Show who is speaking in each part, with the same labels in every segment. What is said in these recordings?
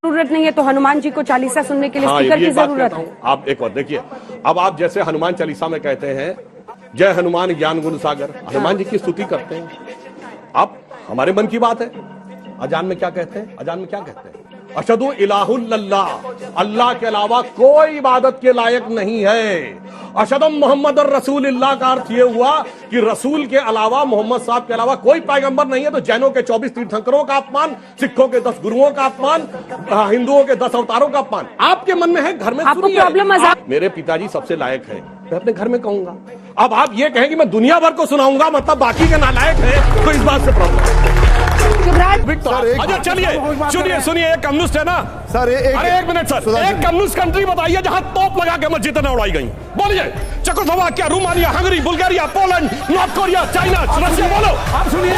Speaker 1: जरूरत नहीं है तो हनुमान जी को चालीसा सुनने के लिए स्पीकर की जरूरत है।
Speaker 2: आप एक बात देखिए, अब आप जैसे हनुमान चालीसा में कहते हैं जय हनुमान ज्ञान गुण सागर, हनुमान जी की स्तुति करते हैं। आप हमारे मन की बात है, अजान में क्या कहते हैं? अजान में क्या कहते हैं? अशहदु इलाहुल्लाह, अल्लाह के अलावा कोई इबादत के लायक नहीं है। अशहदु मोहम्मद रसूलुल्लाह का अर्थ यह हुआ कि रसूल के अलावा, मोहम्मद साहब के अलावा कोई पैगंबर नहीं है। तो जैनों के 24 तीर्थंकरों का अपमान, सिखों के 10 गुरुओं का अपमान, हिंदुओं के 10 अवतारों का अपमान आपके मन में है। घर में
Speaker 1: आपको प्रॉब्लम
Speaker 2: मेरे पिताजी सबसे लायक है, मैं अपने घर में कहूंगा। अब आप ये कहें कि मैं दुनिया भर को सुनाऊंगा, मतलब बाकी के नालायक है, तो इस बात से प्रॉब्लम। अच्छा चलिए सुनिए, एक कम्युनिस्ट है ना
Speaker 3: सर,
Speaker 2: एक मिनट सर, एक कम्युनिस्ट कंट्री बताइए जहां तोप लगा के मस्जिदें उड़ाई गई। बोलिए, Czechoslovakia, Romania, Hungary, Bulgaria, Poland, north Korea, China, Russia, बोलो। आप सुनिए,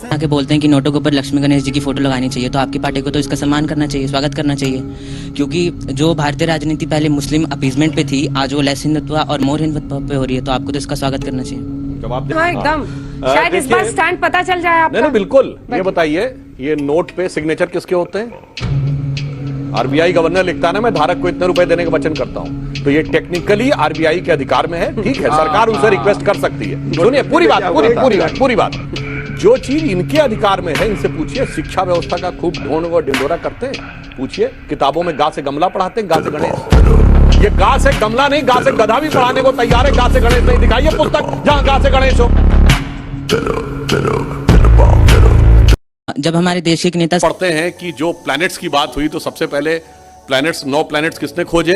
Speaker 4: आके बोलते हैं कि नोटों के ऊपर लक्ष्मी गणेश जी की फोटो लगानी चाहिए, तो आपकी पार्टी को तो इसका सम्मान करना चाहिए, स्वागत करना चाहिए। क्योंकि जो भारतीय राजनीति पहले मुस्लिम अपीजमेंट पे थी, आज वो लेस हिंदुत्व और मोर हिंदुत्व पे हो रही है, तो आपको तो इसका स्वागत करना चाहिए।
Speaker 2: जवाब
Speaker 1: हाँ, एकदम शायद इस बार स्टैंड पता चल जाए आपका।
Speaker 2: नहीं बिल्कुल। ये बताइए, ये नोट पे सिग्नेचर किसके होते हैं? आरबीआई गवर्नर लिखता है ना, मैं धारक को इतने रुपए देने का वचन करता हूं, तो ये टेक्निकली आरबीआई के अधिकार में है। ठीक है, सरकार उनसे रिक्वेस्ट कर सकती है। सुनिए पूरी बात, जो चीज इनके अधिकार में है इनसे पूछिए। शिक्षा व्यवस्था का खूब ढोंग और ढिंडोरा करते हैं, पूछिए। किताबों में गा से गमला पढ़ाते हैं, गा से गणेश। ये गा से गमला नहीं, गा से गधा भी पढ़ाने को तैयार है, गा से गणेश नहीं। दिखाइए पुस्तक जहां गा से गणेश हो।
Speaker 4: जब हमारे देश के नेता
Speaker 2: पढ़ते हैं कि जो प्लैनेट्स की बात हुई, तो सबसे पहले प्लैनेट्स, 9 प्लैनेट्स किसने खोजे?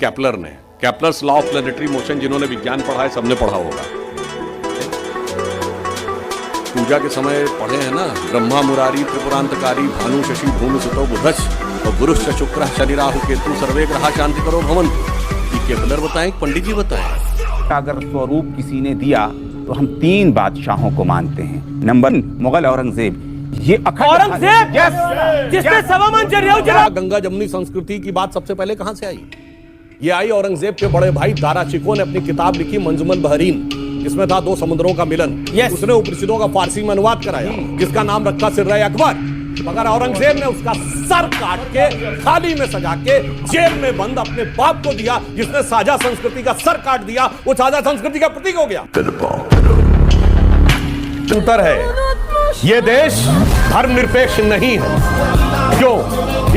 Speaker 2: केपलर ने। Kepler's law of planetary motion, जिन्होंने विज्ञान पढ़ा है सबने पढ़ा होगा। पूजा के समय पढ़े हैं ना, ब्रह्मा मुरारी त्रिपुरांतकारी भानु शशि भूमि सुतो बुधश और गुरुश्च शुक्र शनि राहु केतु सर्वे ग्रहा शांति करो भवन्तु। ये केपलर बताएं, पंडित जी बताएं।
Speaker 3: अगर स्वरूप किसी ने दिया तो हम 3 बादशाहों को मानते हैं। नंबर 1 मुगल औरंगजेब। ये
Speaker 5: औरंगजेब जिसने सवामन चढ़ाया।
Speaker 2: गंगा जमुनी संस्कृति की बात सबसे पहले कहां से आई? ये आई औरंगजेब के बड़े भाई दारा शिकोह ने अपनी किताब लिखी मंजुमल बहरीन, जिसमें था 2 समुद्रों का मिलन। उसने उपनिषदों का फारसी में अनुवाद कराया, जिसका नाम रखा सिर्रे अकबर। मगर औरंगजेब ने उसका सर काट के थाली में सजा के जेल में बंद अपने बाप को दिया, जिसने साझा संस्कृति का सर काट दिया। वो साझा संस्कृति का प्रतीक हो गया। उत्तर है, ये देश धर्मनिरपेक्ष नहीं है। क्यों?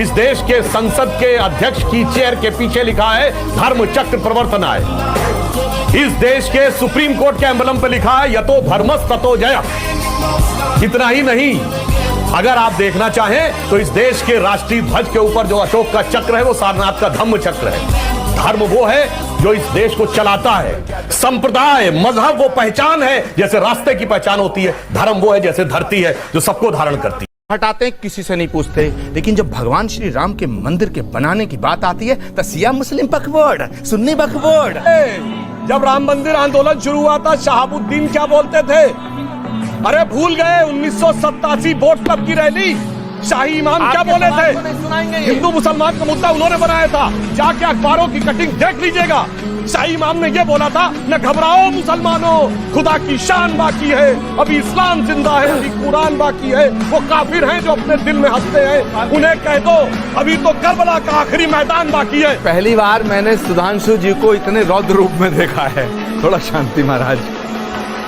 Speaker 2: इस देश के संसद के अध्यक्ष की चेयर के पीछे लिखा है धर्म चक्र प्रवर्तनाय। इस देश के सुप्रीम कोर्ट के एम्बलम पे लिखा है यतो धर्मस् ततो जयः। इतना ही नहीं, अगर आप देखना चाहें तो इस देश के राष्ट्रीय ध्वज के ऊपर जो अशोक का चक्र है, वो सारनाथ का धम्म चक्र है। धर्म वो है जो इस देश को चलाता है। संप्रदाय, मजहब वो पहचान है जैसे रास्ते की पहचान होती है। धर्म वो है जैसे धरती है जो सबको धारण करती है।
Speaker 6: हटाते किसी से नहीं पूछते, लेकिन जब भगवान श्री राम के मंदिर के बनाने की बात आती है तो सिया मुस्लिम बकवर्ड, सुन्नी बकवर्ड।
Speaker 2: जब राम मंदिर आंदोलन शुरू हुआ था, शहाबुद्दीन क्या बोलते थे? अरे भूल गए 1987 बोट क्लब की रैली, शाही इमाम क्या बोले थे? हिंदू मुसलमान का मुद्दा उन्होंने बनाया था, जाके अखबारों की कटिंग देख लीजिएगा। शाही इमाम ने यह बोला था, न घबराओ मुसलमानों, खुदा की शान बाकी है, अभी इस्लाम जिंदा है, अभी कुरान बाकी है। वो काफिर हैं जो अपने दिल में हंसते हैं, उन्हें कह दो अभी तो करबला का आखिरी मैदान बाकी है।
Speaker 6: पहली बार मैंने सुधांशु जी को इतने रौद्र रूप में देखा है। थोड़ा शांति महाराज।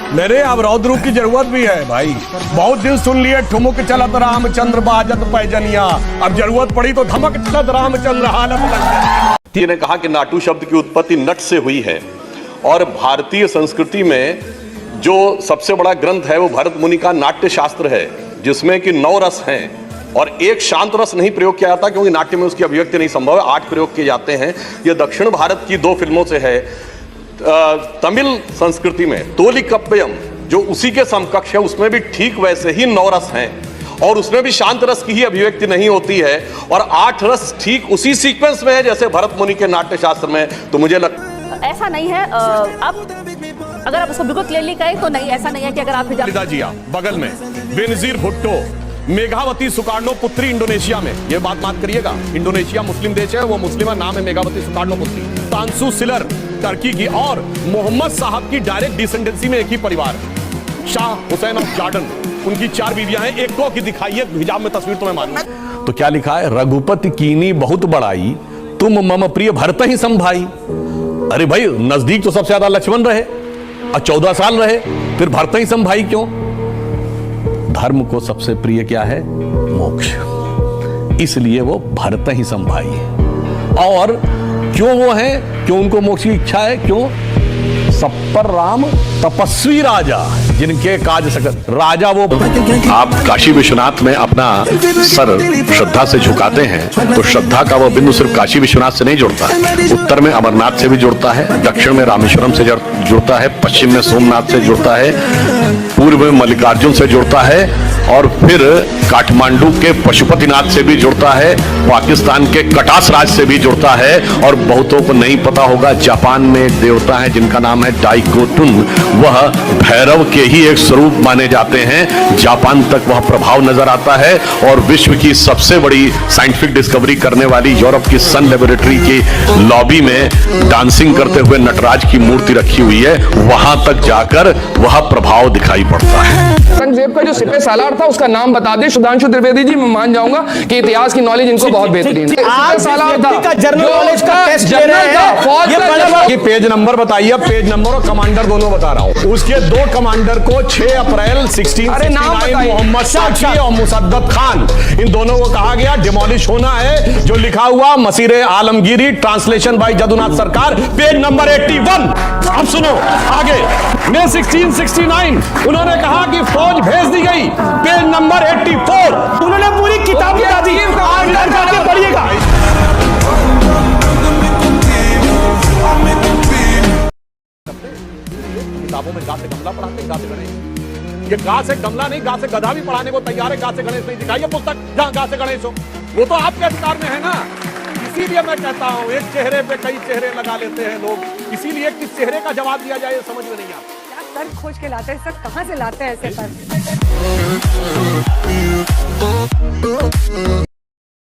Speaker 2: मेरे अब रौद्र रूप की जरूरत भी है भाई। बहुत दिन सुन लिए ठुमुक चलत रामचंद्र बाजत पैजनिया, अब जरूरत पड़ी तो धमक चलत रामचंद्र हालत लग। ने कहा कि नाटू शब्द की उत्पत्ति नट से हुई है, और भारतीय संस्कृति में जो सबसे बड़ा ग्रंथ है वो भरत मुनि का नाट्य शास्त्र है, जिसमें कि 9 रस हैं और एक शांत रस नहीं प्रयोग किया जाता, क्योंकि नाट्य में उसकी अभिव्यक्ति नहीं संभव है। 8 प्रयोग किए जाते हैं। ये दक्षिण भारत की 2 फिल्मों से है। तमिल संस्कृति में तोलिकप्पयम जो उसी के समकक्ष है, उसमें भी ठीक वैसे ही 9 रस हैं, और उसमें भी शांत रस की ही अभिव्यक्ति नहीं होती है, और 8 रस ठीक उसी सीक्वेंस में है जैसे भरत मुनि के नाट्य शास्त्र में। तो मुझे लगता
Speaker 7: ऐसा नहीं है। अब अगर आप उसको बिल्कुल क्लियरली कहें तो नहीं, ऐसा नहीं है कि अगर आप
Speaker 2: जिया बगल में बेनजीर भुट्टो, मेघावती सुकार्णो पुत्री इंडोनेशिया में, ये बात करिएगा। इंडोनेशिया मुस्लिम देश है, वो मुस्लिमा नाम है मेघावती सुकार्णो पुत्री। तांसु सिलर टर्की की, और मोहम्मद साहब की डायरेक्ट डिसेंडेंसी में एक ही परिवार, शाह हुसैन ऑफ जॉर्डन, उनकी 4 बीवियां हैं, एक को की दिखाइए हिजाब में तस्वीर तो मैं मानूं। तो क्या लिखा है, रघुपति कीनी बहुत बड़ाई, तुम मम प्रिय भरत ही संभाई। अरे भाई नजदीक तो सबसे ज्यादा लक्ष्मण रहे और 14 साल रहे, फिर भरत ही संभाई क्यों? धर्म को सबसे प्रिय क्या है? मोक्ष, इसलिए वो भरत ही संभाई है। और क्यों वो है, क्यों उनको मोक्ष की इच्छा है, क्यों? सब पर राम तपस्वी राजा, जिनके काज सकत राजा वो।
Speaker 8: आप काशी विश्वनाथ में अपना सर श्रद्धा से झुकाते हैं तो श्रद्धा का वो बिंदु सिर्फ काशी विश्वनाथ से नहीं जुड़ता, उत्तर में अमरनाथ से भी जुड़ता है, दक्षिण में रामेश्वरम से जुड़ता है, पश्चिम में सोमनाथ से जुड़ता है, पूर्व में मल्लिकार्जुन से जुड़ता है, और फिर काठमांडू के पशुपतिनाथ से भी जुड़ता है, पाकिस्तान के कटास राज से भी जुड़ता है, और बहुतों को नहीं पता होगा जापान में एक देवता है जिनका नाम है डाइकोटुन, वह भैरव के ही एक स्वरूप माने जाते हैं। जापान तक वह प्रभाव नजर आता है, और विश्व की सबसे बड़ी साइंटिफिक डिस्कवरी करने वाली यूरोप की सन लेबोरेटरी की लॉबी में डांसिंग करते हुए नटराज की मूर्ति रखी हुई है, वहां तक जाकर वह प्रभाव दिखाई पड़ता है।
Speaker 9: औरंगजेब का जो सिपह सालार था उसका नाम बता दे सुधांशु त्रिवेदी जी, मैं मान जाऊंगा कि इतिहास की नॉलेज इनको बहुत बेहतरीन है। सिपह सालार था,
Speaker 5: जनरल नॉलेज का टेस्ट ले रहे हैं,
Speaker 9: फौज का
Speaker 2: ये पेज नंबर बताइए, पेज नंबर और कमांडर दोनों बता रहा हूं। उसके 2 कमांडर को 6 अप्रैल 1669 मोहम्मद साक्षी और मुसद्दत खान, इन दोनों को कहा गया डिमोलिश होना है, जो लिखा हुआ मसीरे आलमगीरी, ट्रांसलेशन बाय जदुनाथ सरकार, पेज नंबर 81। अब सुनो आगे, मई 1669 उन्होंने कहा कि फौज भेज दी गई, पेज नंबर 84।
Speaker 5: उन्होंने पूरी किताब बता दी, आज जाके पढ़िएगा।
Speaker 2: किताबों में गा से कमला पढ़ाते, गा से गणेश। ये गा से कमला नहीं, गा से गधा भी पढ़ाने को तैयार है, गा से गणेश नहीं। दिखाइए पुस्तक जहां गा से गणेश हो, वो तो आपके अधिकार में है ना। इसीलिए मैं कहता हूं, एक चेहरे पे कई चेहरे लगा लेते हैं लोग, इसीलिए किस चेहरे का जवाब दिया जाए समझ में नहीं आता।
Speaker 1: क्या तर्क खोज के लाते हैं सर, कहाँ से लाते हैं ऐसे तर्क?